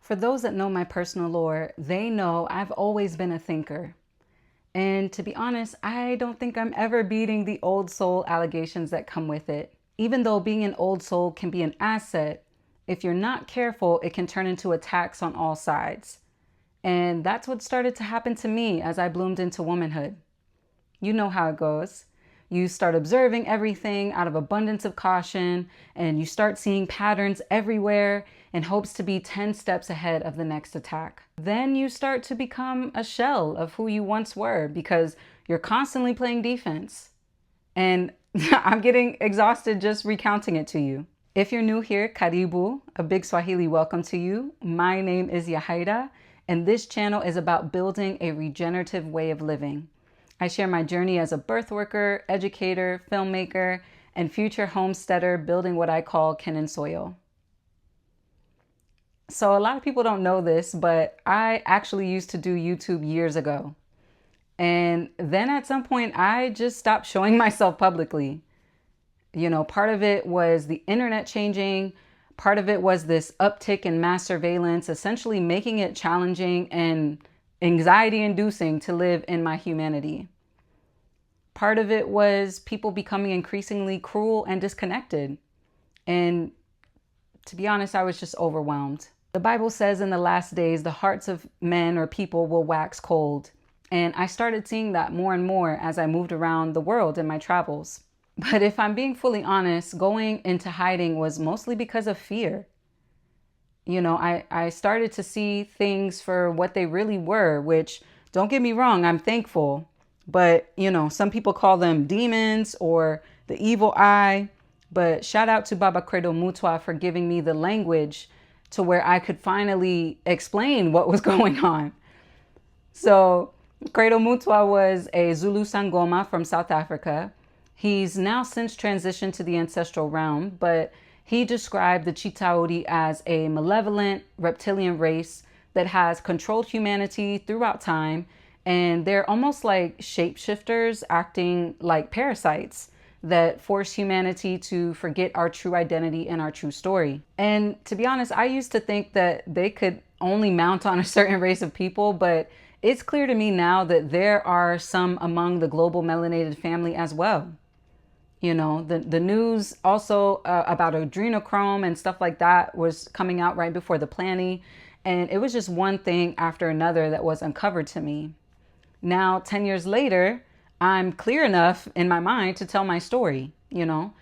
For those that know my personal lore, they know I've always been a thinker. And to be honest, I don't think I'm ever beating the old soul allegations that come with it. Even though being an old soul can be an asset, if you're not careful, it can turn into attacks on all sides. And that's what started to happen to me as I bloomed into womanhood. You know how it goes. You start observing everything out of abundance of caution, and you start seeing patterns everywhere in hopes to be 10 steps ahead of the next attack. Then you start to become a shell of who you once were because you're constantly playing defense. And I'm getting exhausted just recounting it to you. If you're new here, karibu, a big Swahili welcome to you. My name is Yahaira, and this channel is about building a regenerative way of living. I share my journey as a birth worker, educator, filmmaker, and future homesteader building what I call kin and soil. So a lot of people don't know this, but I actually used to do YouTube years ago. And then at some point, I just stopped showing myself publicly. You know, part of it was the internet changing. Part of it was this uptick in mass surveillance, essentially making it challenging and anxiety inducing to live in my humanity. Part of it was people becoming increasingly cruel and disconnected. And to be honest, I was just overwhelmed. The Bible says in the last days, the hearts of men or people will wax cold. And I started seeing that more and more as I moved around the world in my travels. But if I'm being fully honest, going into hiding was mostly because of fear. You know, I started to see things for what they really were, which, don't get me wrong, I'm thankful. But, you know, some people call them demons or the evil eye. But shout out to Baba Credo Mutwa for giving me the language to where I could finally explain what was going on. So Credo Mutwa was a Zulu Sangoma from South Africa. He's now since transitioned to the ancestral realm, but he described the Chitauri as a malevolent reptilian race that has controlled humanity throughout time, and they're almost like shapeshifters acting like parasites that force humanity to forget our true identity and our true story. And to be honest, I used to think that they could only mount on a certain race of people, but it's clear to me now that there are some among the global melanated family as well. You know, the news also about adrenochrome and stuff like that was coming out right before the planning. And it was just one thing after another that was uncovered to me. Now, 10 years later, I'm clear enough in my mind to tell my story. You know,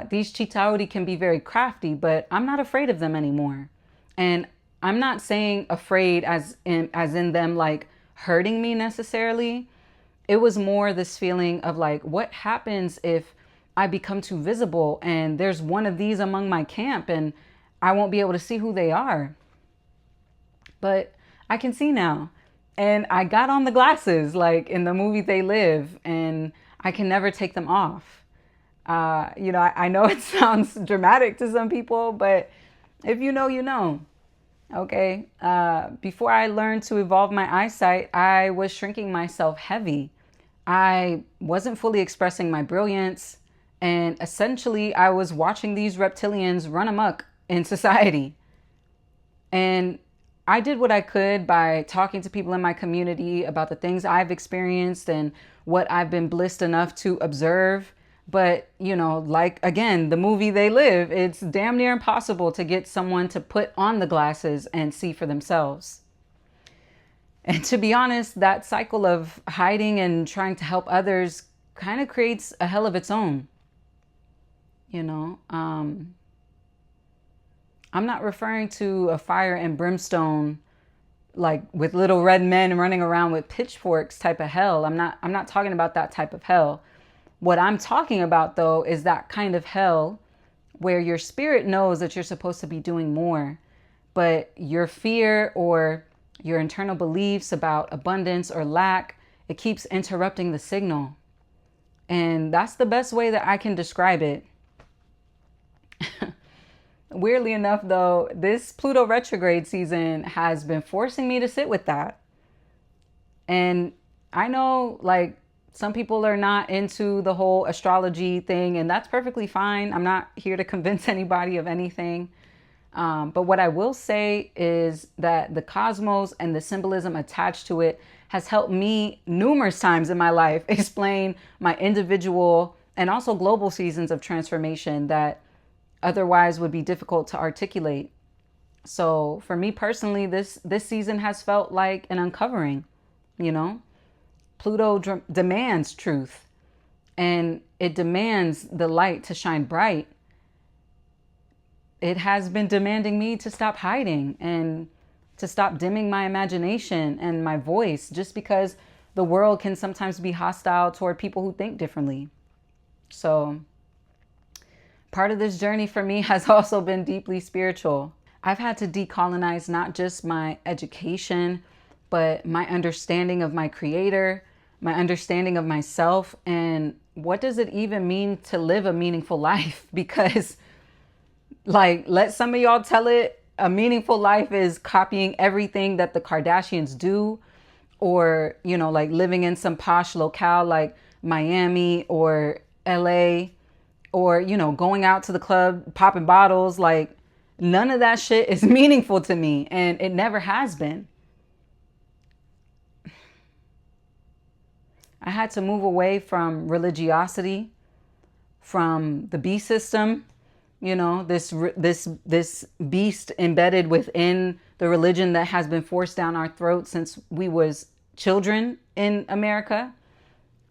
these Chitauri can be very crafty, but I'm not afraid of them anymore. And I'm not saying afraid as in them like hurting me necessarily. It was more this feeling of like, what happens if I become too visible and there's one of these among my camp and I won't be able to see who they are. But I can see now. And I got on the glasses like in the movie They Live, and I can never take them off. You know, I know it sounds dramatic to some people, but if you know, you know. Okay. Before I learned to evolve my eyesight, I was shrinking myself heavy. I wasn't fully expressing my brilliance. And essentially, I was watching these reptilians run amok in society. And I did what I could by talking to people in my community about the things I've experienced and what I've been blessed enough to observe. But, you know, like, again, the movie They Live, it's damn near impossible to get someone to put on the glasses and see for themselves. And to be honest, that cycle of hiding and trying to help others kind of creates a hell of its own. You know, I'm not referring to a fire and brimstone, like with little red men running around with pitchforks type of hell. I'm not talking about that type of hell. What I'm talking about, though, is that kind of hell where your spirit knows that you're supposed to be doing more, but your fear or your internal beliefs about abundance or lack, it keeps interrupting the signal. And that's the best way that I can describe it. Weirdly enough, though, this Pluto retrograde season has been forcing me to sit with that. And I know, like, some people are not into the whole astrology thing, and that's perfectly fine. I'm not here to convince anybody of anything. But what I will say is that the cosmos and the symbolism attached to it has helped me numerous times in my life explain my individual and also global seasons of transformation that otherwise would be difficult to articulate. So for me personally, this season has felt like an uncovering, you know. Pluto demands truth, and it demands the light to shine bright. It has been demanding me to stop hiding and to stop dimming my imagination and my voice just because the world can sometimes be hostile toward people who think differently. So part of this journey for me has also been deeply spiritual. I've had to decolonize not just my education, but my understanding of my creator, my understanding of myself, and what does it even mean to live a meaningful life? Because, like, let some of y'all tell it, a meaningful life is copying everything that the Kardashians do, or, you know, like living in some posh locale like Miami or LA, or, you know, going out to the club, popping bottles. Like, none of that shit is meaningful to me, and it never has been. I had to move away from religiosity, from the beast system, you know, this beast embedded within the religion that has been forced down our throats since we was children in America.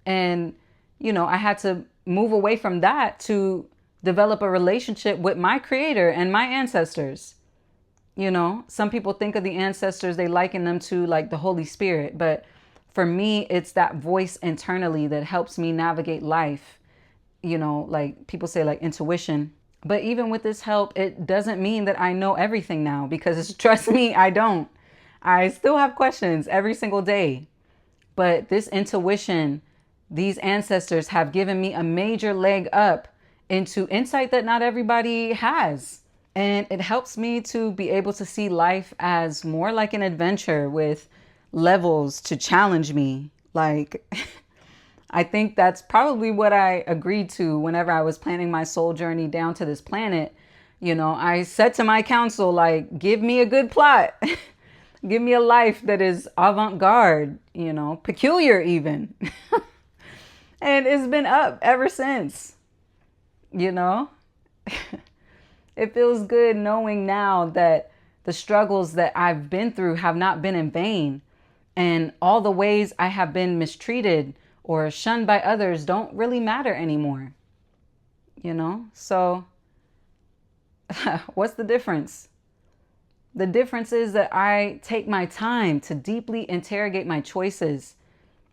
And, you know, I had to move away from that to develop a relationship with my creator and my ancestors. You know, some people think of the ancestors, they liken them to like the Holy Spirit, but for me, it's that voice internally that helps me navigate life. You know, like people say like intuition. But even with this help, it doesn't mean that I know everything now, because trust me, I don't. I still have questions every single day. But this intuition, these ancestors have given me a major leg up into insight that not everybody has. And it helps me to be able to see life as more like an adventure with levels to challenge me. Like, I think that's probably what I agreed to whenever I was planning my soul journey down to this planet. You know, I said to my council, like, give me a good plot. Give me a life that is avant-garde, you know, peculiar even. And it's been up ever since, you know. It feels good knowing now that the struggles that I've been through have not been in vain. And all the ways I have been mistreated or shunned by others don't really matter anymore. You know? So what's the difference? The difference is that I take my time to deeply interrogate my choices.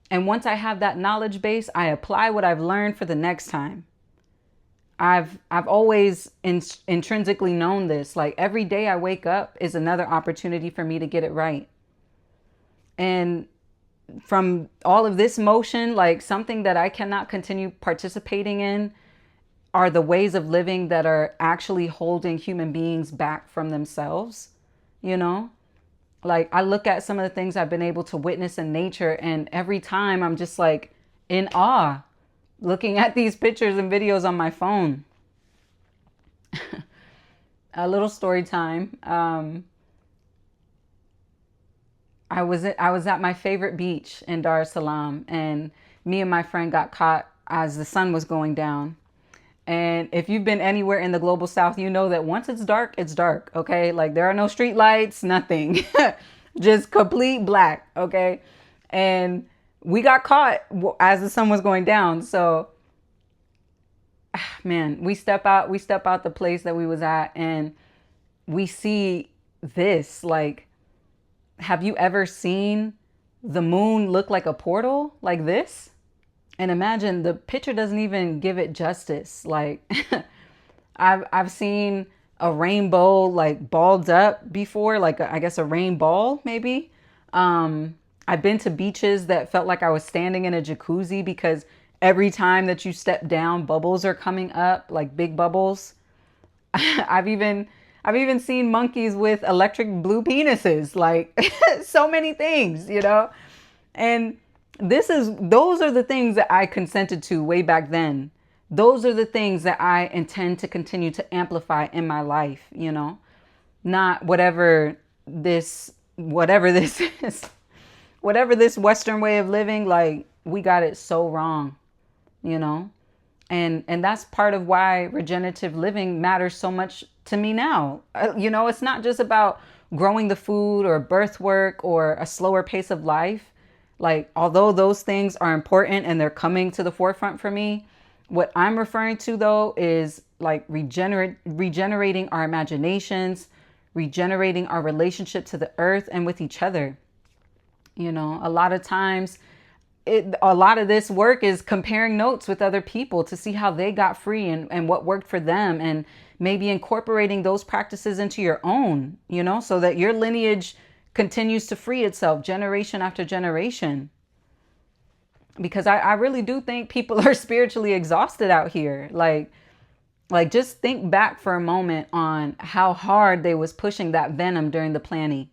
And once I have that knowledge base, I apply what I've learned for the next time. I've always intrinsically known this. Like, every day I wake up is another opportunity for me to get it right. And from all of this motion, like, something that I cannot continue participating in are the ways of living that are actually holding human beings back from themselves. You know, like, I look at some of the things I've been able to witness in nature, and every time I'm just like in awe looking at these pictures and videos on my phone. A little story time. I was at my favorite beach in Dar es Salaam, and me and my friend got caught as the sun was going down. And if you've been anywhere in the global south, you know that once it's dark, okay? Like, there are no street lights, nothing. Just complete black, okay? And we got caught as the sun was going down. So, man, we step out the place that we was at, and we see this. Like, have you ever seen the moon look like a portal like this? And imagine, the picture doesn't even give it justice. Like, I've seen a rainbow like balled up before, like I guess a rainbow maybe. I've been to beaches that felt like I was standing in a jacuzzi because every time that you step down, bubbles are coming up, like big bubbles. I've even seen monkeys with electric blue penises, like so many things, you know. And those are the things that I consented to way back then. Those are the things that I intend to continue to amplify in my life, you know. not whatever this is, whatever this Western way of living. Like, we got it so wrong, you know? And that's part of why regenerative living matters so much to me now. It's not just about growing the food or birth work or a slower pace of life. Like, although those things are important and they're coming to the forefront for me, what I'm referring to though is like regenerating our imaginations, regenerating our relationship to the earth and with each other. A lot of times a lot of this work is comparing notes with other people to see how they got free and what worked for them, and maybe incorporating those practices into your own, so that your lineage continues to free itself generation after generation. Because I really do think people are spiritually exhausted out here. Like just think back for a moment on how hard they was pushing that venom during the planning.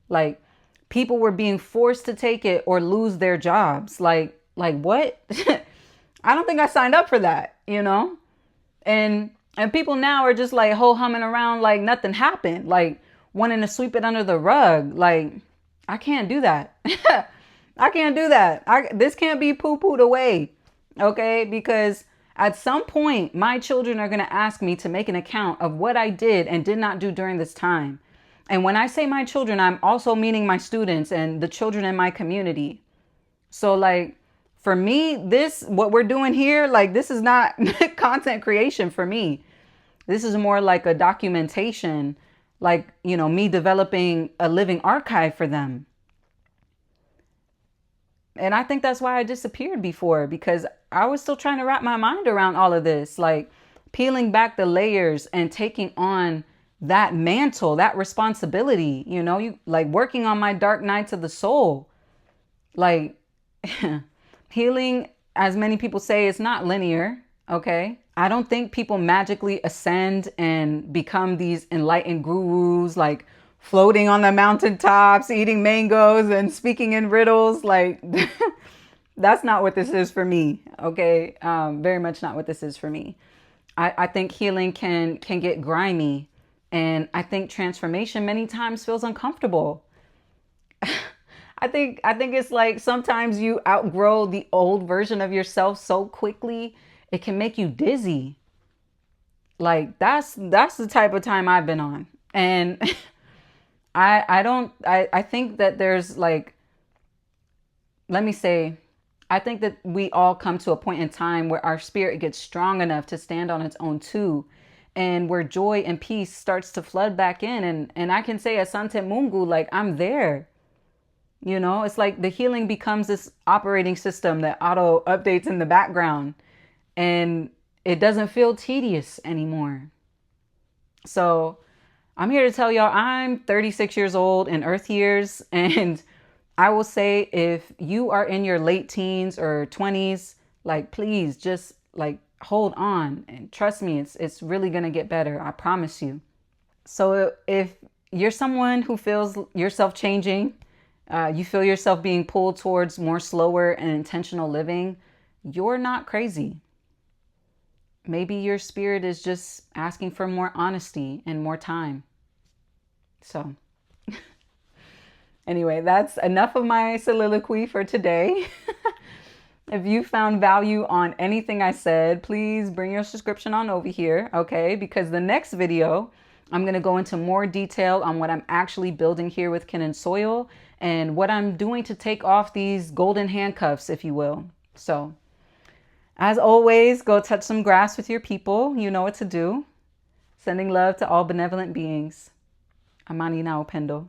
Like, people were being forced to take it or lose their jobs. Like what? I don't think I signed up for that, And people now are just like ho-humming around like nothing happened, like wanting to sweep it under the rug. Like, I can't do that. I can't do that. This can't be poo-pooed away, okay? Because at some point, my children are going to ask me to make an account of what I did and did not do during this time. And when I say my children, I'm also meaning my students and the children in my community. So like, for me, what we're doing here, like, this is not content creation for me. This is more like a documentation, like, me developing a living archive for them. And I think that's why I disappeared before, because I was still trying to wrap my mind around all of this, like peeling back the layers and taking on that mantle, that responsibility, you like working on my dark nights of the soul. Like, healing, as many people say, is not linear. Okay. I don't think people magically ascend and become these enlightened gurus, like floating on the mountaintops, eating mangoes and speaking in riddles. Like, that's not what this is for me. Okay. Very much not what this is for me. I think healing can get grimy. And I think transformation many times feels uncomfortable. I think it's like sometimes you outgrow the old version of yourself so quickly, it can make you dizzy. Like, that's the type of time I've been on. And I think that there's like, let me say, I think that we all come to a point in time where our spirit gets strong enough to stand on its own too. And where joy and peace starts to flood back in. And I can say, Asante Mungu, like, I'm there. It's like the healing becomes this operating system that auto updates in the background. And it doesn't feel tedious anymore. So I'm here to tell y'all, I'm 36 years old in Earth years. And I will say, if you are in your late teens or 20s, like, please just like, hold on and trust me, it's really going to get better. I promise you. So if you're someone who feels yourself changing, you feel yourself being pulled towards more slower and intentional living, you're not crazy. Maybe your spirit is just asking for more honesty and more time. So anyway, that's enough of my soliloquy for today. If you found value on anything I said, please bring your subscription on over here, okay? Because the next video, I'm going to go into more detail on what I'm actually building here with Kin and Soil and what I'm doing to take off these golden handcuffs, if you will. So, as always, go touch some grass with your people. You know what to do. Sending love to all benevolent beings. Amani na upendo.